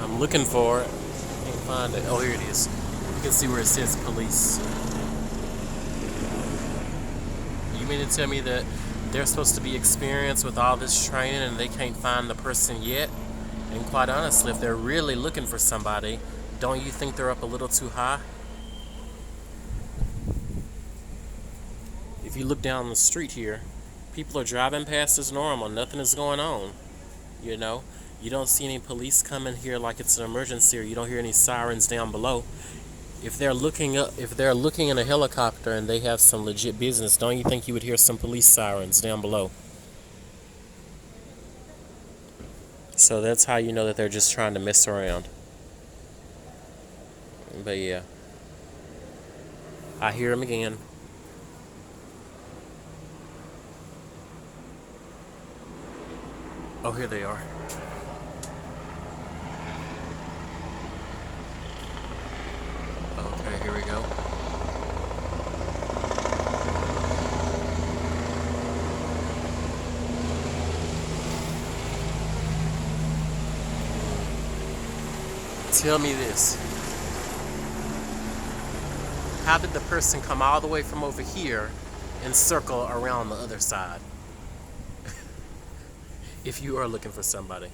I'm looking for it. Can't find it. Oh, here it is. You can see where it says police. You mean to tell me that they're supposed to be experienced with all this training and they can't find the person yet? And quite honestly, if they're really looking for somebody, don't you think they're up a little too high? If you look down the street here, people are driving past as normal. Nothing is going on. You know, you don't see any police coming here like it's an emergency, or you don't hear any sirens down below. If they're looking up, if they're looking in a helicopter and they have some legit business, don't you think you would hear some police sirens down below? So that's how you know that they're just trying to mess around. But yeah, I hear them again. Oh, here they are. Okay, here we go. Tell me this. How did the person come all the way from over here and circle around the other side? If you are looking for somebody.